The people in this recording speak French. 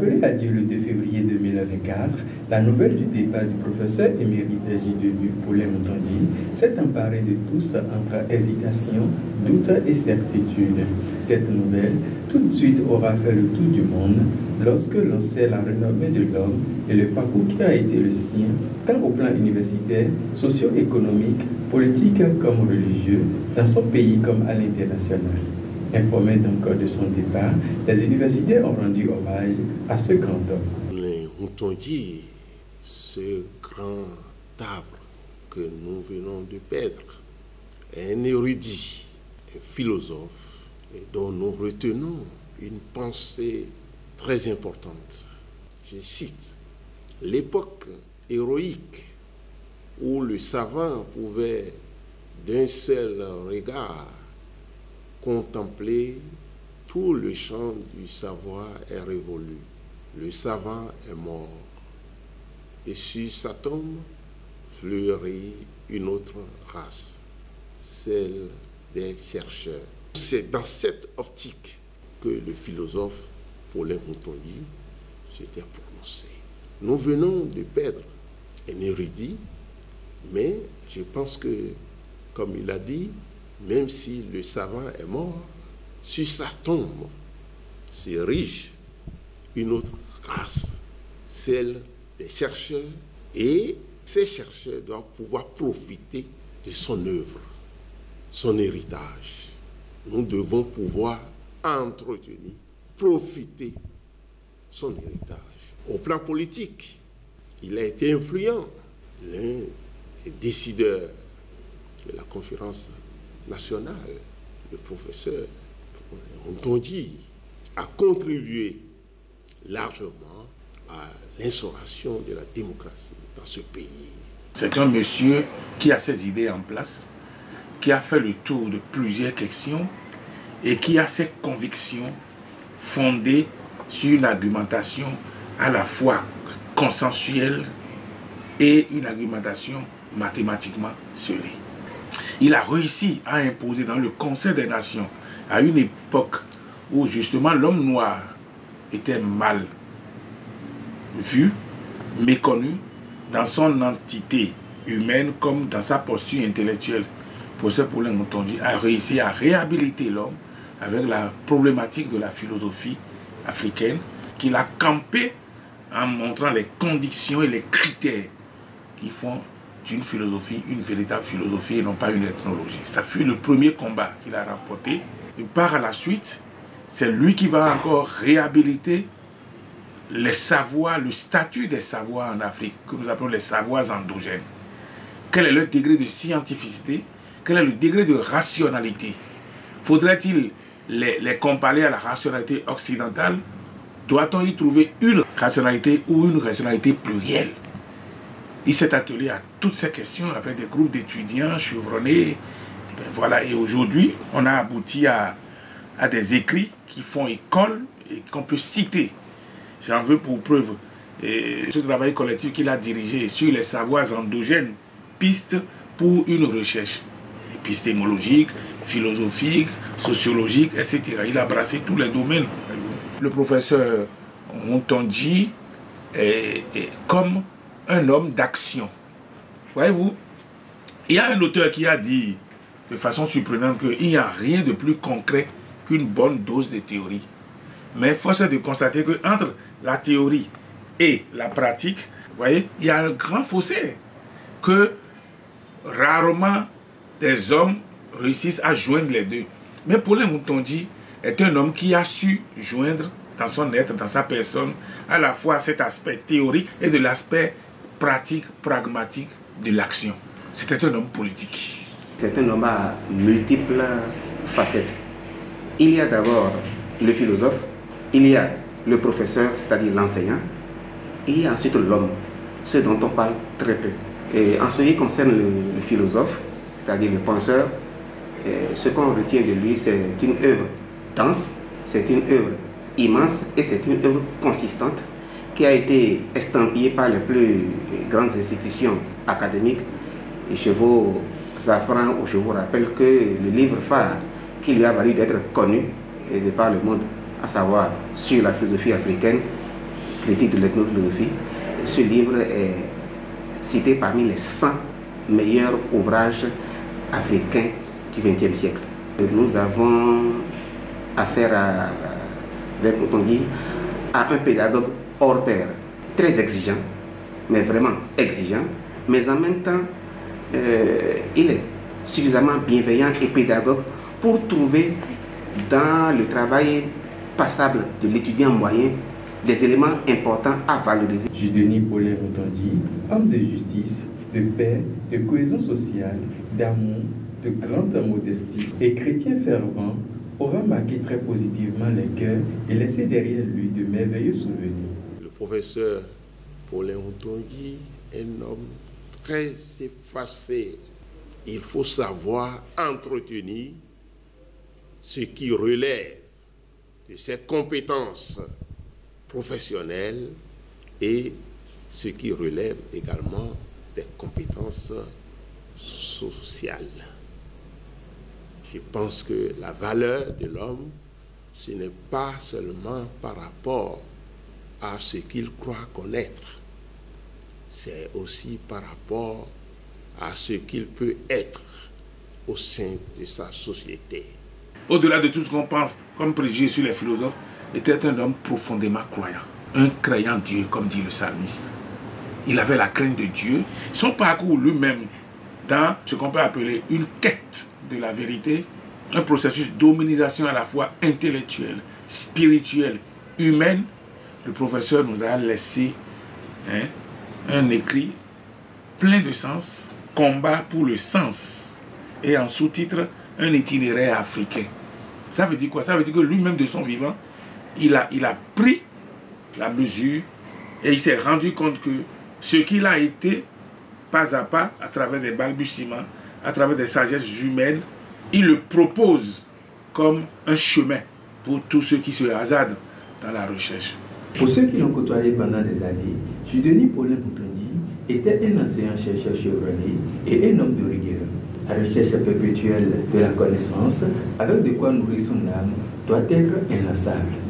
Appelée à Dieu le 2 février 2024, la nouvelle du départ du professeur émérite J.D. Paulin-Moutondi s'est emparée de tous entre hésitation, doute et certitude. Cette nouvelle, tout de suite, aura fait le tour du monde lorsque l'on sait la renommée de l'homme et le parcours qui a été le sien, tant au plan universitaire, socio-économique, politique comme religieux, dans son pays comme à l'international. Informés donc de son départ, les universités ont rendu hommage à ce grand homme. Moutondi, ce grand arbre que nous venons de perdre, est un érudit, un philosophe, dont nous retenons une pensée très importante. Je cite, « L'époque héroïque où le savant pouvait d'un seul regard contempler tout le champ du savoir est révolu. Le savant est mort. Et sur sa tombe fleurit une autre race, celle des chercheurs. » C'est dans cette optique que le philosophe Paulin-Moutondi s'était prononcé. Nous venons de perdre un érudit, mais je pense que, comme il a dit, même si le savant est mort, sur sa tombe s'érige une autre race, celle des chercheurs, et ces chercheurs doivent pouvoir profiter de son œuvre, son héritage. Nous devons pouvoir entretenir, profiter de son héritage. Au plan politique, il a été influent, l'un des décideurs de la conférence nationale, le professeur Moutondi, a contribué largement à l'instauration de la démocratie dans ce pays. C'est un monsieur qui a ses idées en place, qui a fait le tour de plusieurs questions et qui a ses convictions fondées sur une argumentation à la fois consensuelle et une argumentation mathématiquement scellée. Il a réussi à imposer dans le Conseil des Nations, à une époque où justement l'homme noir était mal vu, méconnu, dans son entité humaine comme dans sa posture intellectuelle. Le professeur Paulin-Moutondi a réussi à réhabiliter l'homme avec la problématique de la philosophie africaine, qu'il a campé en montrant les conditions et les critères qui font d'une philosophie une véritable philosophie et non pas une ethnologie. Ça fut le premier combat qu'il a remporté. Et par la suite, c'est lui qui va encore réhabiliter les savoirs, le statut des savoirs en Afrique, que nous appelons les savoirs endogènes. Quel est le degré de scientificité? Quel est le degré de rationalité? Faudrait-il les comparer à la rationalité occidentale? Doit-on y trouver une rationalité ou une rationalité plurielle? Il s'est attelé à toutes ces questions avec des groupes d'étudiants chevronnés. Voilà. Et aujourd'hui, on a abouti à des écrits qui font école et qu'on peut citer. J'en veux pour preuve ce travail collectif qu'il a dirigé sur les savoirs endogènes, pistes pour une recherche épistémologique, philosophique, sociologique, etc. Il a brassé tous les domaines. Le professeur Moutondi est comme un homme d'action. Voyez-vous, il y a un auteur qui a dit de façon surprenante qu'il n'y a rien de plus concret qu'une bonne dose de théorie. Mais force est de constater qu'entre la théorie et la pratique, vous voyez, il y a un grand fossé, que rarement des hommes réussissent à joindre les deux. Mais Paulin-Moutondi est un homme qui a su joindre dans son être, dans sa personne, à la fois cet aspect théorique et de l'aspect pratique, pragmatique de l'action. C'était un homme politique. C'est un homme à multiples facettes. Il y a d'abord le philosophe, il y a le professeur, c'est-à-dire l'enseignant, et il y a ensuite l'homme, ce dont on parle très peu. Et en ce qui concerne le philosophe, c'est-à-dire le penseur, ce qu'on retient de lui, c'est une œuvre dense, c'est une œuvre immense et c'est une œuvre consistante qui a été estampillée par les plus grandes institutions académiques. Et je vous apprends ou je vous rappelle que le livre phare qui lui a valu d'être connu de par le monde, à savoir sur la philosophie africaine, critique de l'ethnophilosophie, ce livre est cité parmi les 100 meilleurs ouvrages africains du XXe siècle. Nous avons affaire à un pédagogue hors pair, très exigeant, mais vraiment exigeant, mais en même temps, il est suffisamment bienveillant et pédagogue pour trouver dans le travail passable de l'étudiant moyen des éléments importants à valoriser. Judenis Paulin-Mutondi, homme de justice, de paix, de cohésion sociale, d'amour, de grande modestie et chrétien fervent, aura marqué très positivement les cœurs et laissé derrière lui de merveilleux souvenirs. Le professeur Paulin-Mutondi est un homme très effacé. Il faut savoir entretenir ce qui relève de ses compétences professionnelles et ce qui relève également des compétences sociales. Je pense que la valeur de l'homme, ce n'est pas seulement par rapport à ce qu'il croit connaître, c'est aussi par rapport à ce qu'il peut être au sein de sa société. Au-delà de tout ce qu'on pense comme préjugé sur les philosophes, était un homme profondément croyant, un croyant Dieu, comme dit le psalmiste. Il avait la crainte de Dieu. Son parcours lui-même, dans ce qu'on peut appeler une quête de la vérité, un processus d'hominisation à la fois intellectuelle, spirituelle, humaine, le professeur nous a laissé un écrit plein de sens, combat pour le sens, et en sous-titre, un itinéraire africain. Ça veut dire quoi? Ça veut dire que lui-même de son vivant, il a pris la mesure et il s'est rendu compte que ce qu'il a été, pas à pas, à travers des balbutiements, à travers des sagesses humaines, il le propose comme un chemin pour tous ceux qui se hasardent dans la recherche. Pour ceux qui l'ont côtoyé pendant des années, Judenis Paulin-Mutondi était un enseignant-chercheur chevronné et un homme de rigueur. La recherche perpétuelle de la connaissance, avec de quoi nourrir son âme, doit être inlassable.